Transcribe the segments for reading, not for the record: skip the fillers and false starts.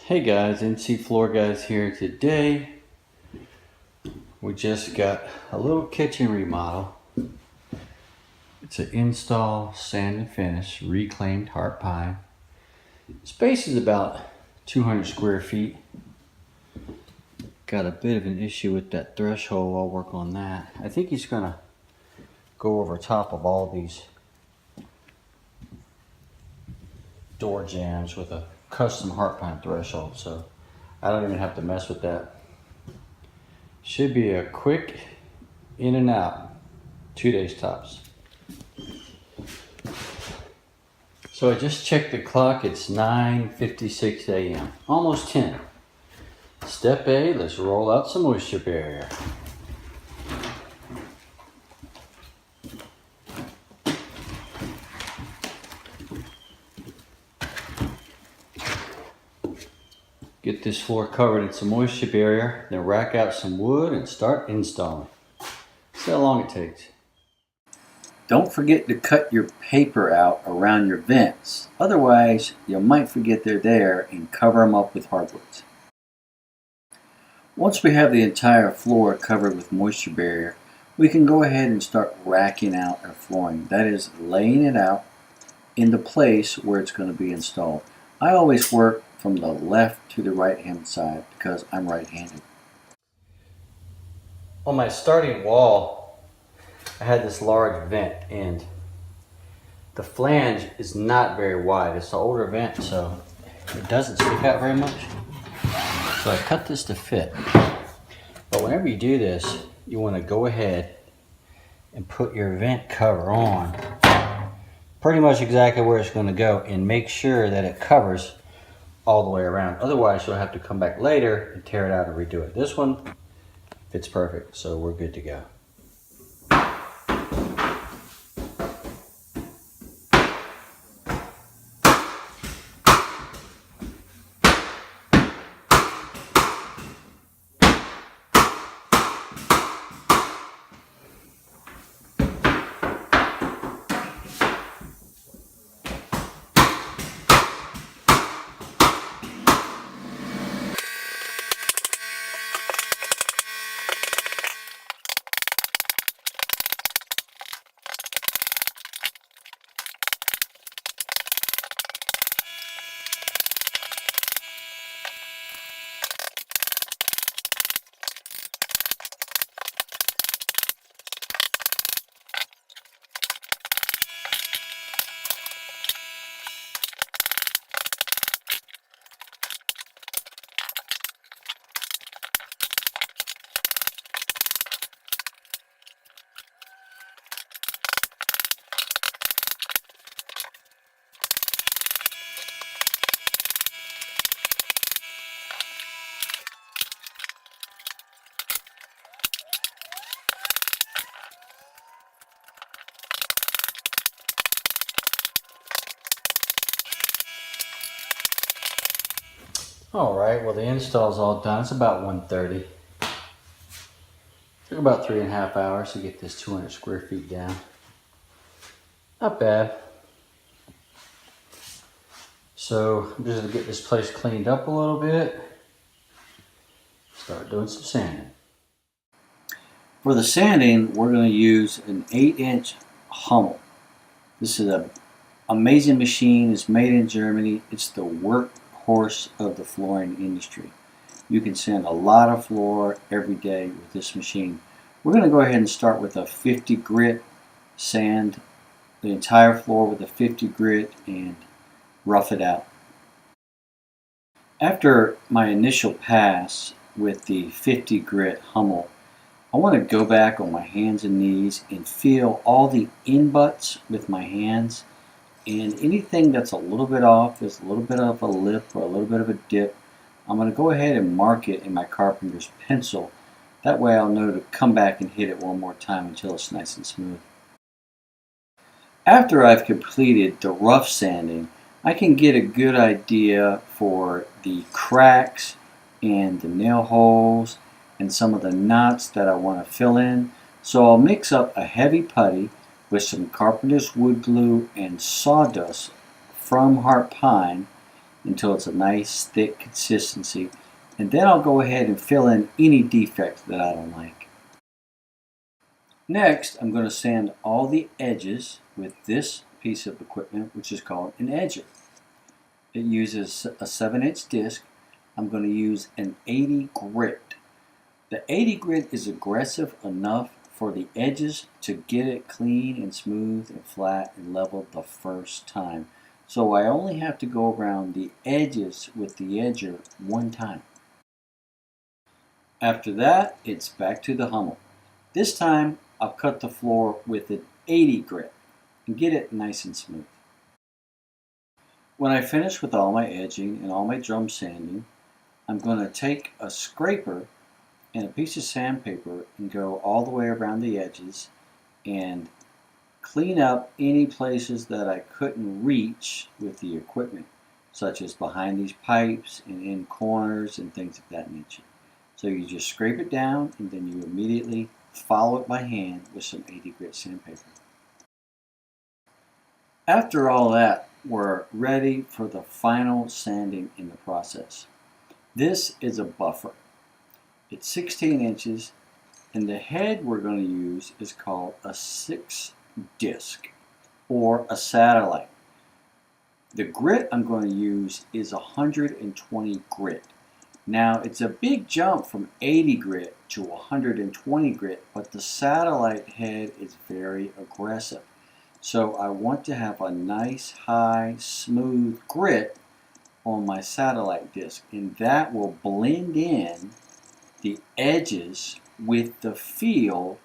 Hey guys, NC Floor Guys here. Today we just got a little kitchen remodel. It's an install sand and finish Reclaimed Heartpine. Space is about 200 square feet. Got a bit of an issue with that threshold. I'll work on that. I think he's gonna go over top of all these door jambs with a custom Heartpine threshold, so I don't even have to mess with that. Should be a quick in and out, 2 days tops. So I just checked the clock. It's 9:56 a.m. Almost 10. Step A, let's roll out some moisture barrier. Get this floor covered in some moisture barrier, then rack out some wood and start installing. See how long it takes. Don't forget to cut your paper out around your vents. Otherwise, you might forget they're there and cover them up with hardwoods. Once we have the entire floor covered with moisture barrier, we can go ahead and start racking out our flooring. That is, laying it out in the place where it's going to be installed. I always work from the left to the right hand side because I'm right-handed. On my starting wall, I had this large vent and the flange is not very wide. It's an older vent, so it doesn't stick out very much. So I cut this to fit. But whenever you do this, you want to go ahead and put your vent cover on pretty much exactly where it's going to go and make sure that it covers all the way around. Otherwise, you'll have to come back later and tear it out and redo it. This one fits perfect, so we're good to go. Alright, well the install's all done. It's about 1:30. Took about 3.5 hours to get this 200 square feet down. Not bad. So I'm just going to get this place cleaned up a little bit. Start doing some sanding. For the sanding, we're going to use an 8-inch Hummel. This is an amazing machine. It's made in Germany. It's the workhorse of the flooring industry. You can sand a lot of floor every day with this machine. We're going to go ahead and start with a 50 grit, sand the entire floor with a 50 grit and rough it out. After my initial pass with the 50 grit Hummel, I want to go back on my hands and knees and feel all the in-butts with my hands, and anything that's a little bit off, there's a little bit of a lip or a little bit of a dip, I'm going to go ahead and mark it in my carpenter's pencil. That way I'll know to come back and hit it one more time until it's nice and smooth. After I've completed the rough sanding, I can get a good idea for the cracks and the nail holes and some of the knots that I want to fill in. So I'll mix up a heavy putty with some carpenter's wood glue and sawdust from Heartpine until it's a nice thick consistency, and then I'll go ahead and fill in any defects that I don't like. Next, I'm going to sand all the edges with this piece of equipment, which is called an edger. It uses a 7-inch disc. I'm going to use an 80 grit. The 80 grit is aggressive enough for the edges to get it clean and smooth and flat and level the first time. So I only have to go around the edges with the edger one time. After that, it's back to the Hummel. This time, I'll cut the floor with an 80 grit and get it nice and smooth. When I finish with all my edging and all my drum sanding, I'm going to take a scraper and a piece of sandpaper and go all the way around the edges and clean up any places that I couldn't reach with the equipment, such as behind these pipes and in corners and things of that nature. So you just scrape it down and then you immediately follow it by hand with some 80 grit sandpaper. After all that, we're ready for the final sanding in the process. This is a buffer. It's 16 inches, and the head we're going to use is called a 6 disc or a satellite. The grit I'm going to use is 120 grit. Now, it's a big jump from 80 grit to 120 grit, but the satellite head is very aggressive. So I want to have a nice, high, smooth grit on my satellite disc, and that will blend in the edges with the feel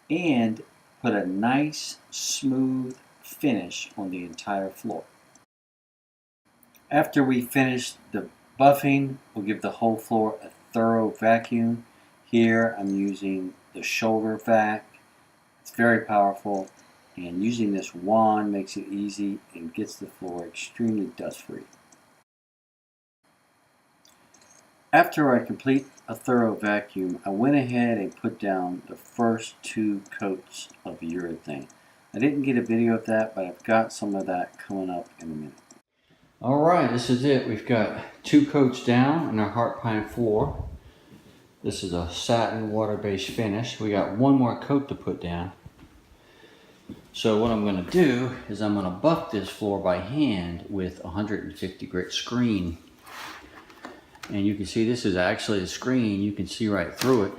and put a nice, smooth finish on the entire floor. After we finish the buffing, we'll give the whole floor a thorough vacuum. Here I'm using the shoulder vac. It's very powerful, and using this wand makes it easy and gets the floor extremely dust-free. After I complete a thorough vacuum, I went ahead and put down the first 2 coats of urethane. I didn't get a video of that, but I've got some of that coming up in a minute. Alright, this is it. We've got 2 coats down on our Heartpine floor. This is a satin water-based finish. We got 1 more coat to put down. So what I'm going to do is I'm going to buff this floor by hand with 150 grit screen. And you can see this is actually the screen. You can see right through it.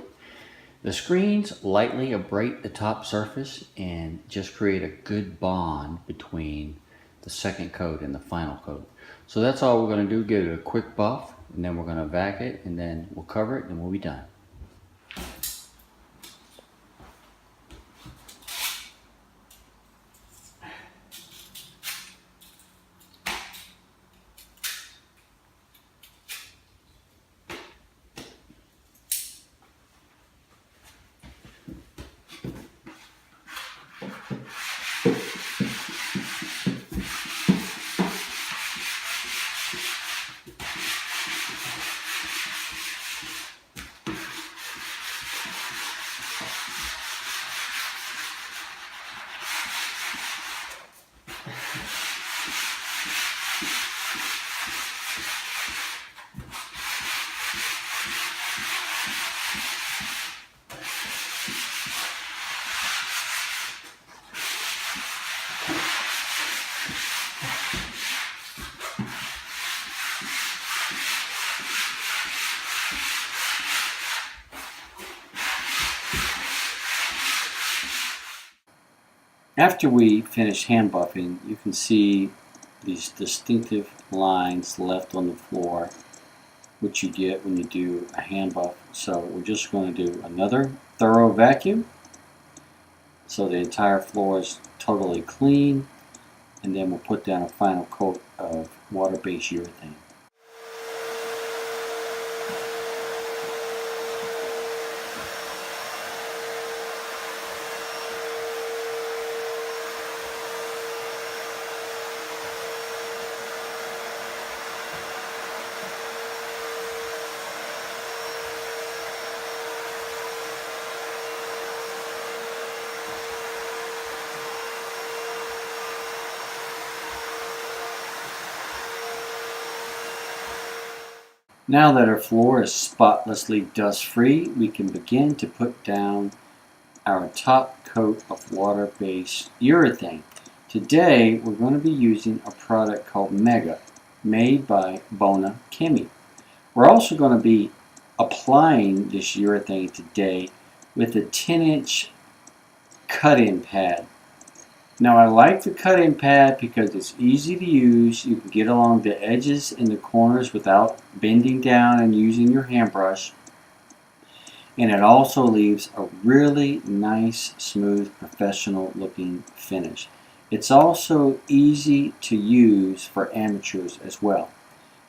The screens lightly abrade the top surface and just create a good bond between the second coat and the final coat. So that's all we're going to do, give it a quick buff, and then we're going to vac it, and then we'll cover it, and we'll be done. After we finish hand buffing, you can see these distinctive lines left on the floor, which you get when you do a hand buff. So we're just going to do another thorough vacuum so the entire floor is totally clean, and then we'll put down a final coat of water-based urethane. Now that our floor is spotlessly dust-free, we can begin to put down our top coat of water-based urethane. Today, we're going to be using a product called Mega, made by Bona Chemi. We're also going to be applying this urethane today with a 10-inch cut-in pad. Now I like the cut-in pad because it's easy to use. You can get along the edges and the corners without bending down and using your hand brush. And it also leaves a really nice, smooth, professional looking finish. It's also easy to use for amateurs as well.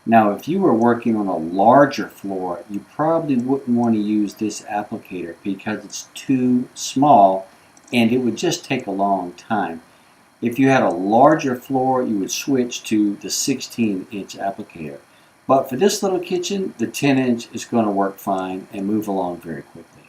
Now if you were working on a larger floor, you probably wouldn't want to use this applicator because it's too small and it would just take a long time. If you had a larger floor, you would switch to the 16-inch applicator. But for this little kitchen, the 10-inch is going to work fine and move along very quickly.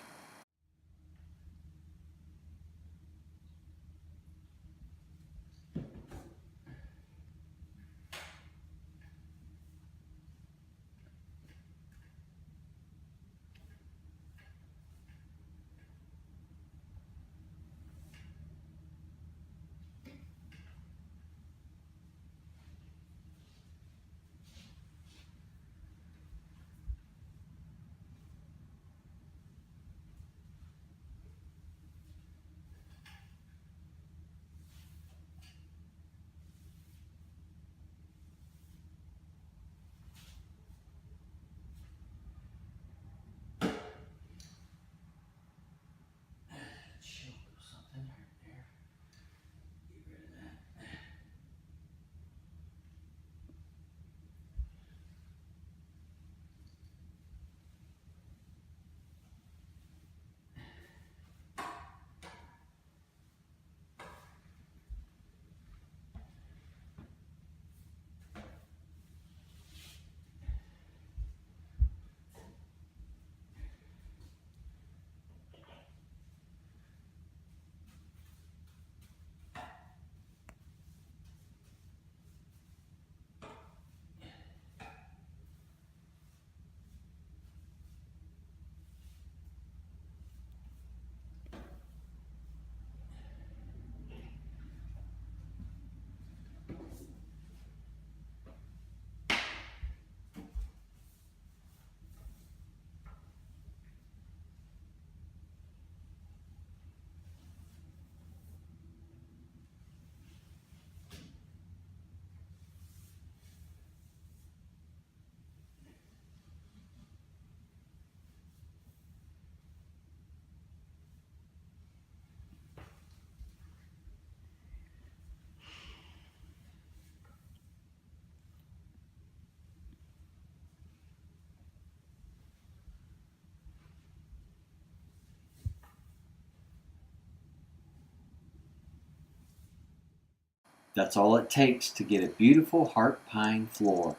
That's all it takes to get a beautiful heart pine floor.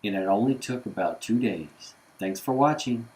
And it only took about 2 days. Thanks for watching.